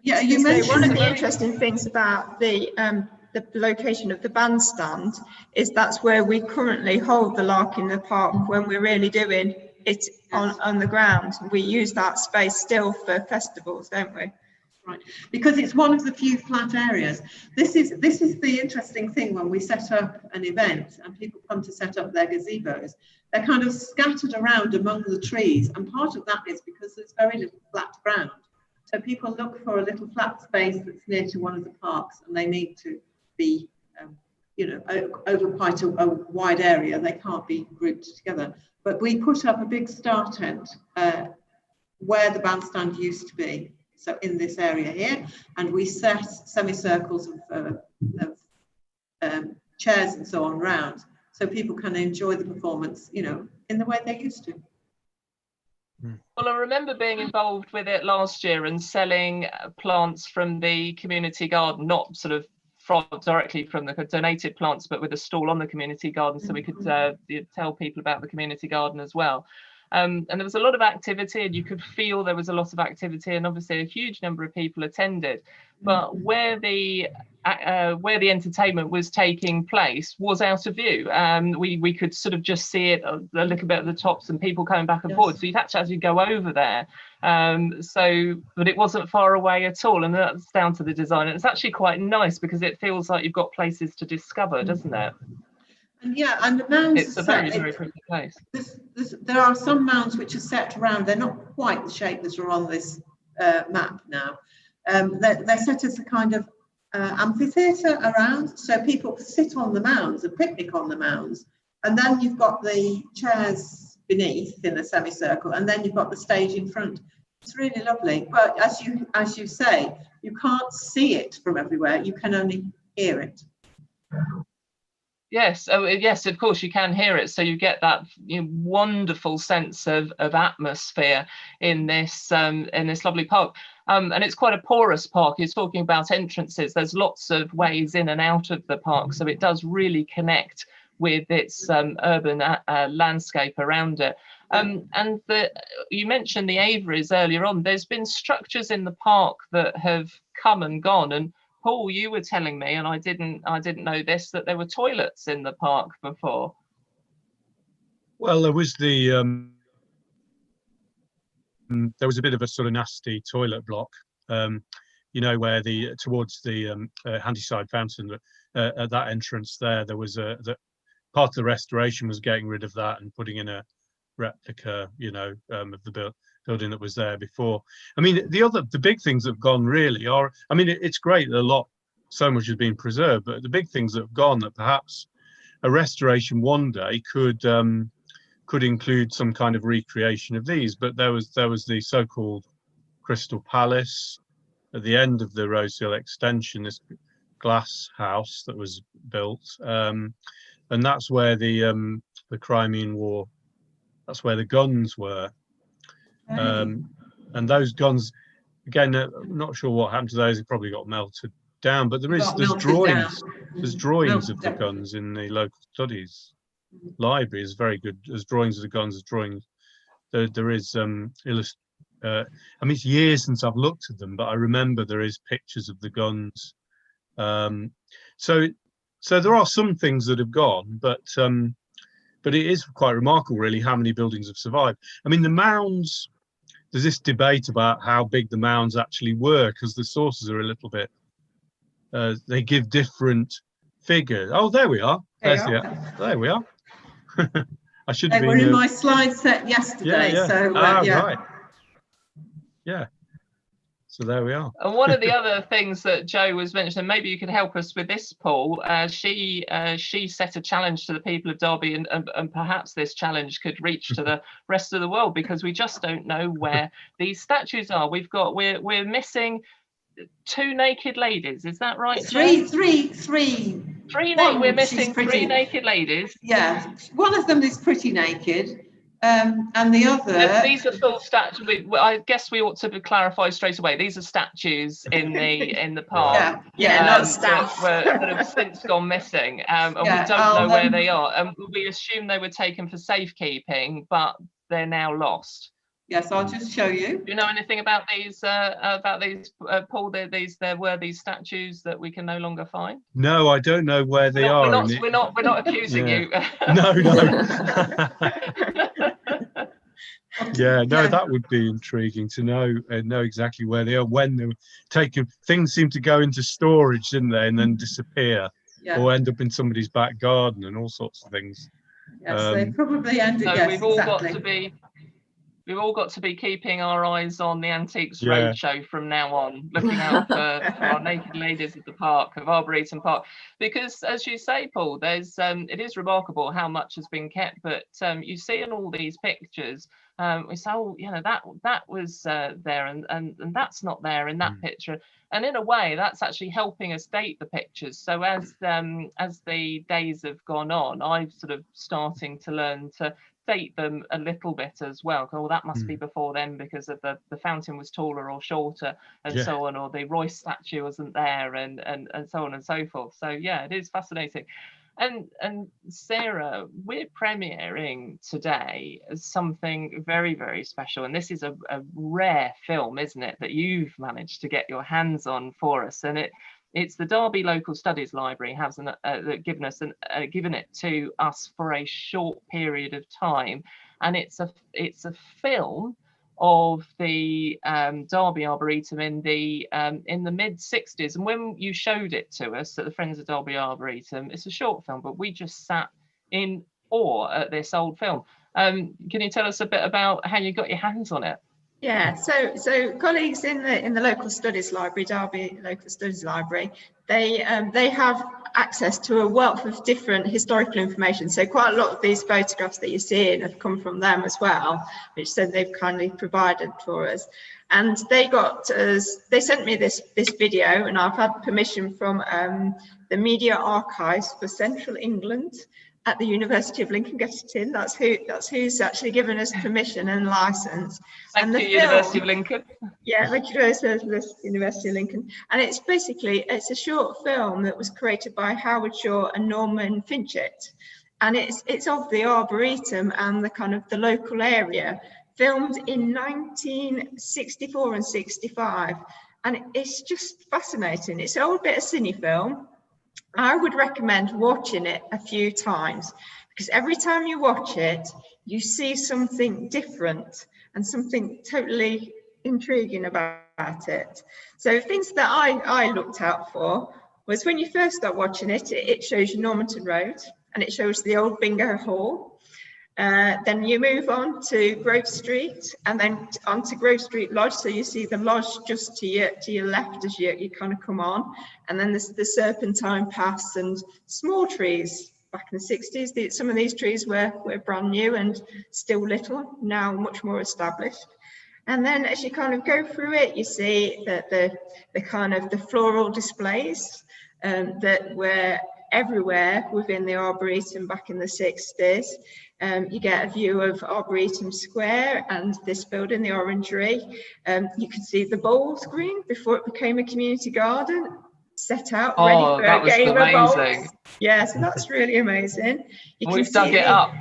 you mentioned one of the interesting things about the location of the bandstand is that's where we currently hold the Lark in the Park when we're really doing it on the ground. We use that space still for festivals, don't we? Right, because it's one of the few flat areas. This is the interesting thing when we set up an event and people come to set up their gazebos. They're kind of scattered around among the trees, and part of that is because there's very little flat ground. So people look for a little flat space that's near to one of the parks, and they need to be, over quite a wide area. They can't be grouped together. But we put up a big star tent where the bandstand used to be. So in this area here, and we set semicircles of chairs and so on round, so people can enjoy the performance, in the way they used to. Well, I remember being involved with it last year and selling plants from the community garden, not sort of directly from the donated plants, but with a stall on the community garden, so we could tell people about the community garden as well. And there was a lot of activity, and you could feel there was a lot of activity, and obviously a huge number of people attended. But where the entertainment was taking place was out of view. We could sort of just see it a little bit at the tops, and people coming back and forth. So you'd have to actually go over there. But it wasn't far away at all, and that's down to the design. And it's actually quite nice because it feels like you've got places to discover, doesn't it? And and the mounds. It's a very, very pretty place. There are some mounds which are set around. They're not quite the shape that are on this map now. They're set as a kind of amphitheatre around, so people sit on the mounds and picnic on the mounds. And then you've got the chairs beneath in a semicircle, and then you've got the stage in front. It's really lovely. But as you say, you can't see it from everywhere. You can only hear it. Yes, yes, of course you can hear it. So you get that wonderful sense of atmosphere in this lovely park. And it's quite a porous park. You're talking about entrances. There's lots of ways in and out of the park, so it does really connect with its urban landscape around it. And you mentioned the aviaries earlier on. There's been structures in the park that have come and gone, and Paul, you were telling me, and I didn't know this, that there were toilets in the park before. Well, there was there was a bit of a sort of nasty toilet block, where towards the Handyside fountain, at that entrance there was part of the restoration was getting rid of that and putting in a replica, of the building that was there before. I mean, the big things that have gone really are, I mean, it's great that so much has been preserved, but the big things that have gone that perhaps a restoration one day could include some kind of recreation of these. But there was the so-called Crystal Palace at the end of the Rosehill extension, this glass house that was built, and that's where the Crimean War, that's where the guns were. And those guns, again, I'm not sure what happened to those. They probably got melted down. But there's drawings. There's drawings of the guns in the local studies library. Is very good. There's drawings of the guns. There's drawings. There is I mean, it's years since I've looked at them, but I remember there is pictures of the guns. So there are some things that have gone, but it is quite remarkable, really, how many buildings have survived. I mean, the mounds. There's this debate about how big the mounds actually were, because the sources are a little bit they give different figures. Oh, there we are. There we are. I should have They been. were in my slide set yesterday. Yeah. So yeah. Right. Yeah. So there we are. And one of the other things that Jo was mentioning, maybe you could help us with this, Paul. She set a challenge to the people of Derby, and perhaps this challenge could reach to the rest of the world, because we just don't know where these statues are. We're missing 2 naked ladies. Is that right? Three. We're missing 3 naked ladies. Yeah, one of them is pretty naked. And the other, these are full statues. I guess we ought to clarify straight away. These are statues in the park. Not staff. that have since gone missing, and we don't know where they are. And we assume they were taken for safekeeping, but they're now lost. Yes, I'll just show you. Do you know anything about these? Paul? There were these statues that we can no longer find. No, I don't know where they are. We're not accusing you. No. Yeah, no, that would be intriguing to know exactly where they are, when they were taken. Things seem to go into storage, didn't they, and then disappear, or end up in somebody's back garden and all sorts of things. Yes, they probably ended. So yes, we've all exactly. We've all got to be keeping our eyes on the Antiques Roadshow from now on, looking out for our naked ladies at the park, of Arboretum Park, because as you say, Paul, there's it is remarkable how much has been kept, but you see in all these pictures, we say, oh, you know, that was there, and that's not there in that picture, and in a way that's actually helping us date the pictures. So as the days have gone on, I'm sort of starting to learn to date them a little bit as well. Oh, that must be before then, because of the fountain was taller or shorter, and so on, or the Royce statue wasn't there, and so on and so forth. So yeah, it is fascinating. And Sarah, we're premiering today as something very, very special, and this is a rare film, isn't it, that you've managed to get your hands on for us, and it's the Derby Local Studies Library has given it to us for a short period of time, and it's a film of the Derby Arboretum in the mid 60s. And when you showed it to us at the Friends of Derby Arboretum, it's a short film, but we just sat in awe at this old film. Can you tell us a bit about how you got your hands on it? Yeah, so colleagues in the local studies library, Derby Local Studies Library, they have access to a wealth of different historical information. So quite a lot of these photographs that you're seeing have come from them as well, which then they've kindly provided for us. And they sent me this video, and I've had permission from the Media Archives for Central England at the University of Lincoln. Get it in. That's who's actually given us permission and license. Thank you, University of Lincoln. Yeah, thank you, University of Lincoln. And it's a short film that was created by Howard Shaw and Norman Finchett, and it's of the Arboretum and the kind of the local area, filmed in 1964 and 65, and it's just fascinating. It's an old bit of cine film. I would recommend watching it a few times, because every time you watch it, you see something different and something totally intriguing about it. So things that I looked out for was, when you first start watching it, it shows you Normanton Road, and it shows the old bingo hall. Then you move on to Grove Street, and then onto Grove Street Lodge. So you see the lodge just to your left as you kind of come on. And then there's the Serpentine Pass and small trees. Back in the 60s, some of these trees were brand new and still little, now much more established. And then as you kind of go through it, you see that the kind of the floral displays that were everywhere within the Arboretum back in the 60s. You get a view of Arboretum Square and this building, the Orangery. You can see the bowls green before it became a community garden, set out ready for a game of bowls. Yeah, so that's really amazing. We've dug it up.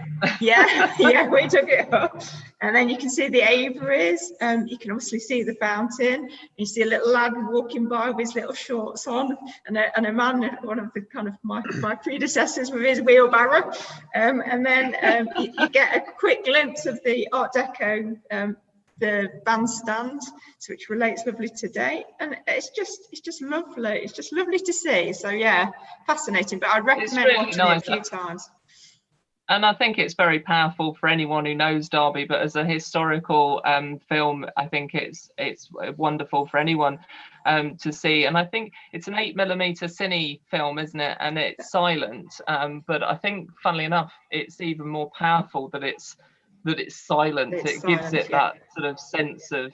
Yeah, we dug it up. And then you can see the aviaries. You can obviously see the fountain. You see a little lad walking by with his little shorts on, and a man, one of the kind of my predecessors, with his wheelbarrow. And then you get a quick glimpse of the Art Deco the bandstand, which relates lovely today, and it's just lovely. It's just lovely to see. So yeah, fascinating. But I'd recommend really watching nice. it a few times. And I think it's very powerful for anyone who knows Derby, but as a historical film, I think it's wonderful for anyone to see. And I think it's an 8mm cine film, isn't it? And it's silent. But I think, funnily enough, it's even more powerful that it's silent. It gives it that sort of sense of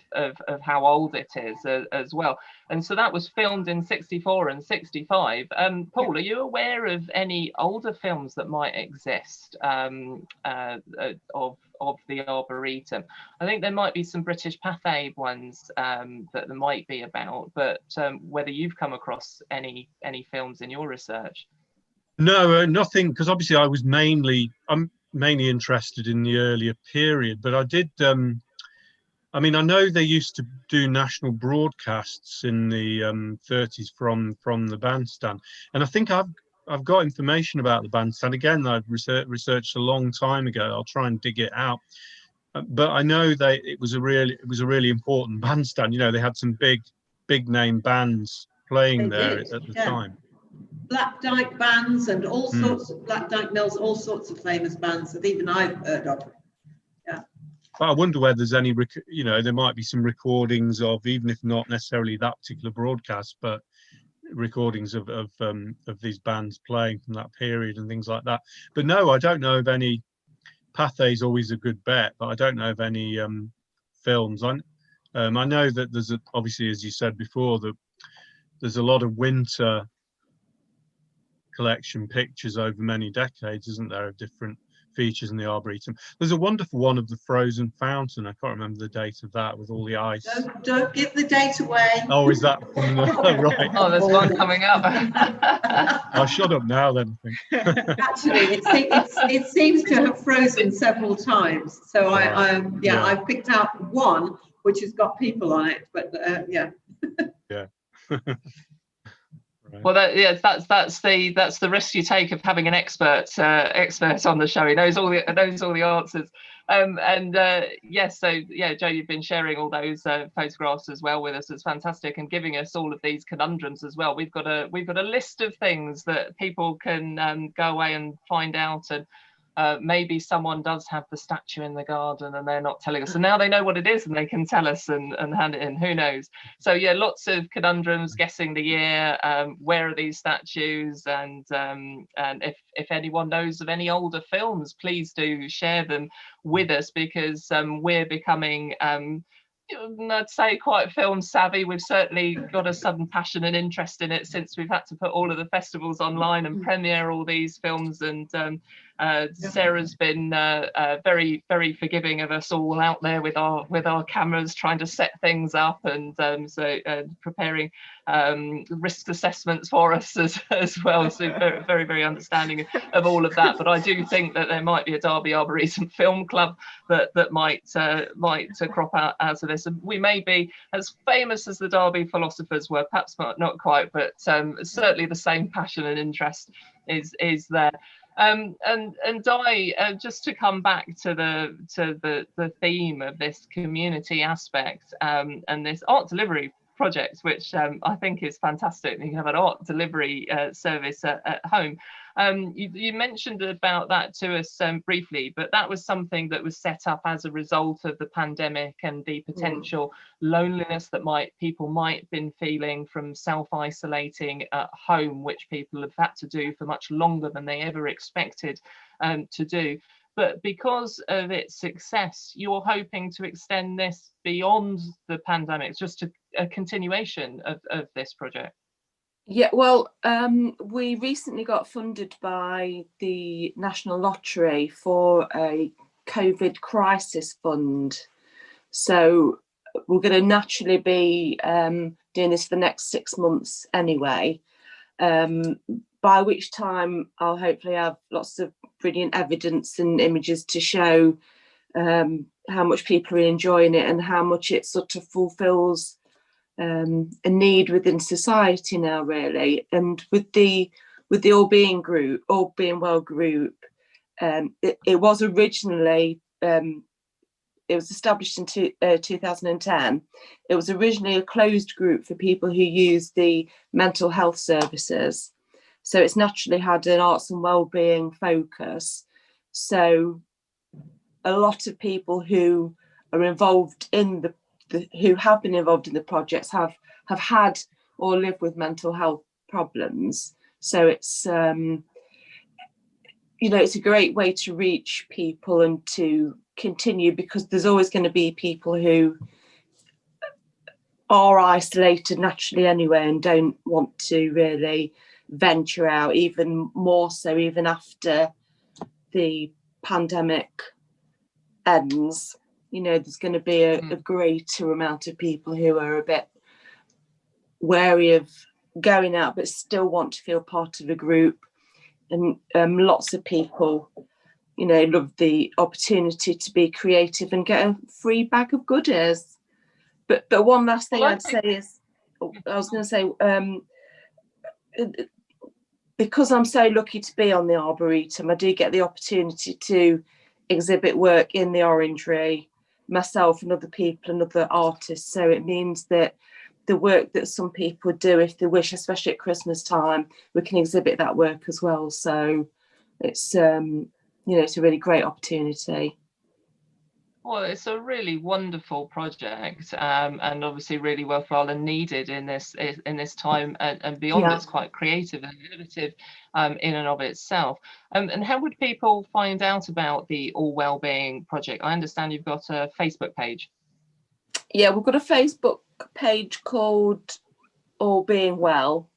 how old it is as well. And so that was filmed in 64 and 65. Paul, are you aware of any older films that might exist of the Arboretum? I think there might be some British Pathé ones that there might be about, but whether you've come across any films in your research? No, nothing, because obviously I'm mainly interested in the earlier period, but I did I mean, I know they used to do national broadcasts in the 30s from the bandstand, and I think I've got information about the bandstand. Again, I've researched a long time ago. I'll try and dig it out, but I know it was a really important bandstand. You know, they had some big name bands playing there at the time. Black Dyke bands and all sorts of Black Dyke Mills, all sorts of famous bands that even I've heard of. Yeah. But I wonder whether there's any, you know, there might be some recordings of, even if not necessarily that particular broadcast, but recordings of these bands playing from that period and things like that. But no, I don't know of any. Pathé's always a good bet, but I don't know of any films. I know that there's obviously, as you said before, that there's a lot of winter collection pictures over many decades, isn't there, of different features in the Arboretum. There's a wonderful one of the frozen fountain. I can't remember the date of that, with all the ice. Don't give the date away. Oh, is that right? Oh, there's one coming up. I'll shut up now then, I think. Actually, it seems to have frozen several times. So I've picked out one which has got people on it, but yeah. Yeah. Well, that's the risk you take of having an expert on the show. He knows all the answers. Yes, so yeah, Joe, you've been sharing all those photographs as well with us. It's fantastic, and giving us all of these conundrums as well. We've got a list of things that people can go away and find out, and maybe someone does have the statue in the garden and they're not telling us, and now they know what it is and they can tell us and hand it in. Who knows? So yeah, lots of conundrums, guessing the year, where are these statues, and if anyone knows of any older films, please do share them with us, because we're becoming I'd say quite film savvy. We've certainly got a sudden passion and interest in it since we've had to put all of the festivals online and premiere all these films, and Sarah's been very, very forgiving of us all out there with our cameras, trying to set things up, and preparing risk assessments for us as well. So very, very, very understanding of all of that. But I do think that there might be a Derby Arboretum film club that might crop out of this. And we may be as famous as the Derby philosophers were, perhaps not quite, but certainly the same passion and interest is there. And Di, just to come back to the theme of this community aspect and this art delivery project, which I think is fantastic. You have an art delivery service at home. You mentioned about that to us briefly, but that was something that was set up as a result of the pandemic and the potential loneliness that people might have been feeling from self-isolating at home, which people have had to do for much longer than they ever expected to do. But because of its success, you're hoping to extend this beyond the pandemic. It's just a continuation of this project. Yeah, well, we recently got funded by the National Lottery for a COVID crisis fund. So we're going to naturally be doing this for the next 6 months anyway, by which time I'll hopefully have lots of brilliant evidence and images to show how much people are enjoying it and how much it sort of fulfills a need within society now, really. And with the All Being Well group, it was originally it was established in 2010. It was originally a closed group for people who use the mental health services. So it's naturally had an arts and wellbeing focus. So a lot of people who are involved in who have been involved in the projects have had or live with mental health problems. So it's it's a great way to reach people and to continue, because there's always going to be people who are isolated naturally anyway and don't want to really venture out, even more so even after the pandemic ends. There's going to be a greater amount of people who are a bit wary of going out but still want to feel part of a group. And lots of people love the opportunity to be creative and get a free bag of goodies. But one last thing I'd say is, I was going to say, because I'm so lucky to be on the Arboretum, I do get the opportunity to exhibit work in the Orangery myself and other people and other artists. So it means that the work that some people do, if they wish, especially at Christmas time, we can exhibit that work as well. So it's it's a really great opportunity. Well, it's a really wonderful project, and obviously really worthwhile and needed in this time and beyond. Yeah. It's quite creative and innovative in and of itself. And how would people find out about the All Wellbeing project? I understand you've got a Facebook page. Yeah, we've got a Facebook page called All Being Well,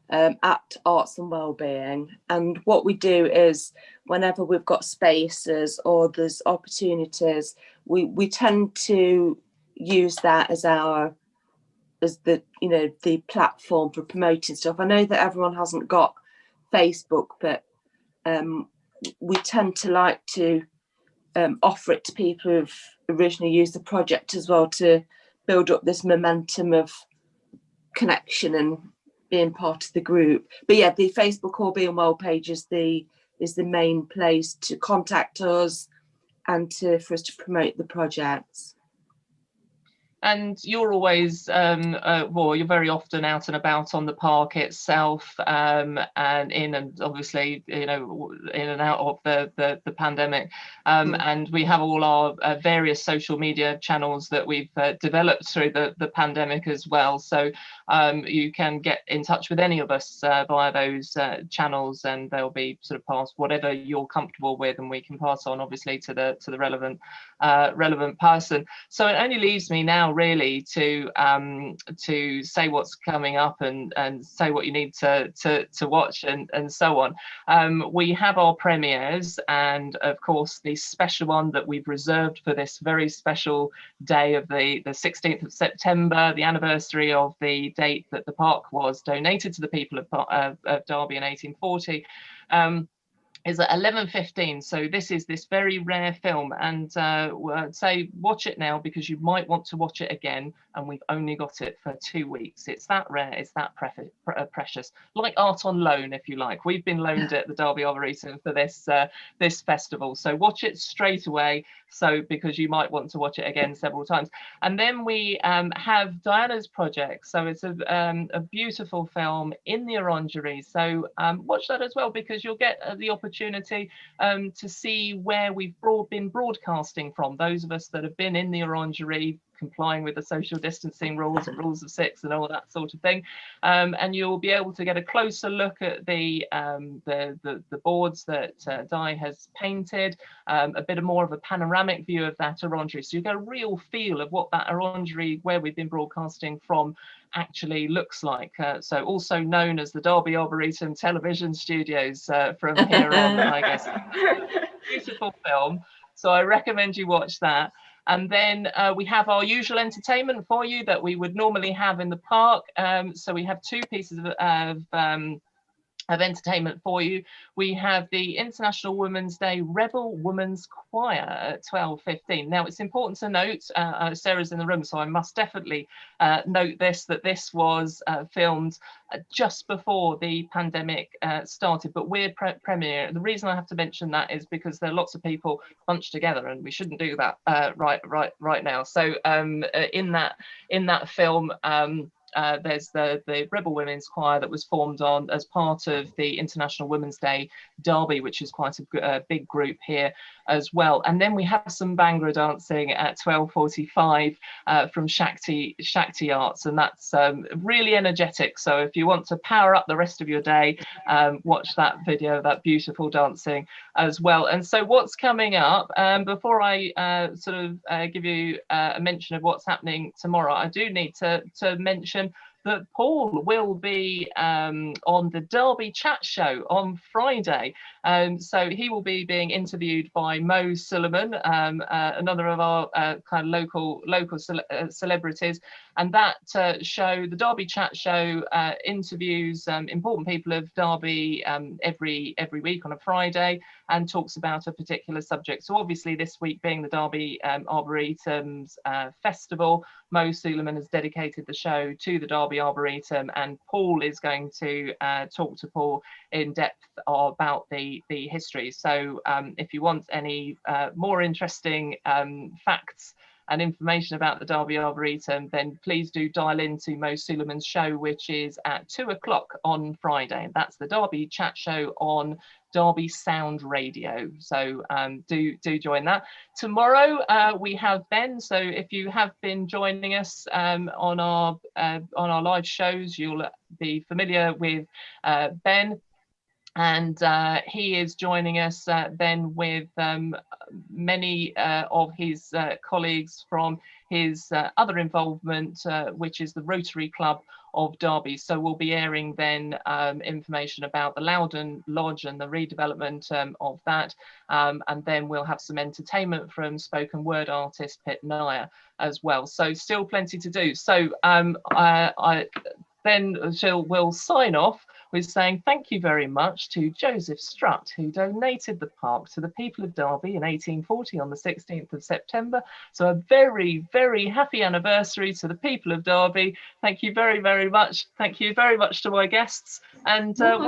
at Arts and Wellbeing. And what we do is, whenever we've got spaces or there's opportunities, we tend to use that as the platform for promoting stuff. I know that everyone hasn't got Facebook, but we tend to like to offer it to people who've originally used the project as well, to build up this momentum of connection and being part of the group. But yeah, the Facebook All Being Well page is the main place to contact us and for us to promote the projects. And you're always, you're very often out and about on the park itself, and obviously, in and out of the pandemic. And we have all our various social media channels that we've developed through the pandemic as well. So you can get in touch with any of us via those channels, and they'll be sort of passed whatever you're comfortable with, and we can pass on obviously to the relevant person. So it only leaves me now really to say what's coming up and say what you need to watch and so on. We have our premieres, and of course the special one that we've reserved for this very special day of the 16th of September, the anniversary of the date that the park was donated to the people of Derby in 1840. Is at 11:15. So this is this very rare film, and I'd say watch it now, because you might want to watch it again, and we've only got it for 2 weeks. It's that rare, it's that precious, like art on loan, if you like. We've been loaned at the Derby Arboretum for this festival, so watch it straight away, because you might want to watch it again several times. And then we have Diana's project, so it's a beautiful film in the Orangery, so watch that as well, because you'll get the opportunity to see where we've been broadcasting from, those of us that have been in the Orangery, complying with the social distancing rules and rules of 6 and all that sort of thing, and you'll be able to get a closer look at the boards that Di has painted, a bit more of a panoramic view of that Orangery, so you get a real feel of what that Orangery, where we've been broadcasting from, actually looks like. So also known as the Derby Arboretum television studios from here on, I guess. Beautiful film, so I recommend you watch that. And then we have our usual entertainment for you that we would normally have in the park. So we have 2 pieces of of entertainment for you. We have the International Women's Day Rebel Women's Choir at 12:15. Now, it's important to note, Sarah's in the room, so I must definitely note this, that this was filmed just before the pandemic started, but we're premiere. The reason I have to mention that is because there are lots of people bunched together, and we shouldn't do that right now. So in that film, there's the Rebel Women's Choir that was formed on as part of the International Women's Day Derby, which is quite a big group here as well. And then we have some Bhangra dancing at 12:45 from Shakti Arts, and that's really energetic. So if you want to power up the rest of your day, watch that video, that beautiful dancing as well. And so what's coming up, before I give you a mention of what's happening tomorrow, I do need to mention that Paul will be on the Derby Chat Show on Friday. So he will be being interviewed by Mo Suleiman, another of our kind of local celebrities. And that show, the Derby Chat Show, interviews important people of Derby every week on a Friday, and talks about a particular subject. So obviously this week being the Derby Arboretum's festival, Mo Suleiman has dedicated the show to the Derby Arboretum, and Paul is going to talk to Paul in depth about the history. So if you want any more interesting facts and information about the Derby Arboretum, then please do dial into Mo Suleiman's show, which is at 2 o'clock on Friday. And that's the Derby Chat Show on Derby Sound Radio. So do join that. Tomorrow we have Ben. So if you have been joining us on our live shows, you'll be familiar with Ben. And he is joining us then with many of his colleagues from his other involvement, which is the Rotary Club of Derby. So we'll be airing then information about the Loudon Lodge and the redevelopment of that. And then we'll have some entertainment from spoken word artist Pit Naya as well. So still plenty to do. So then we'll sign off with saying thank you very much to Joseph Strutt, who donated the park to the people of Derby in 1840 on the 16th of September. So a very, very happy anniversary to the people of Derby. Thank you very, very much. Thank you very much to my guests. And watch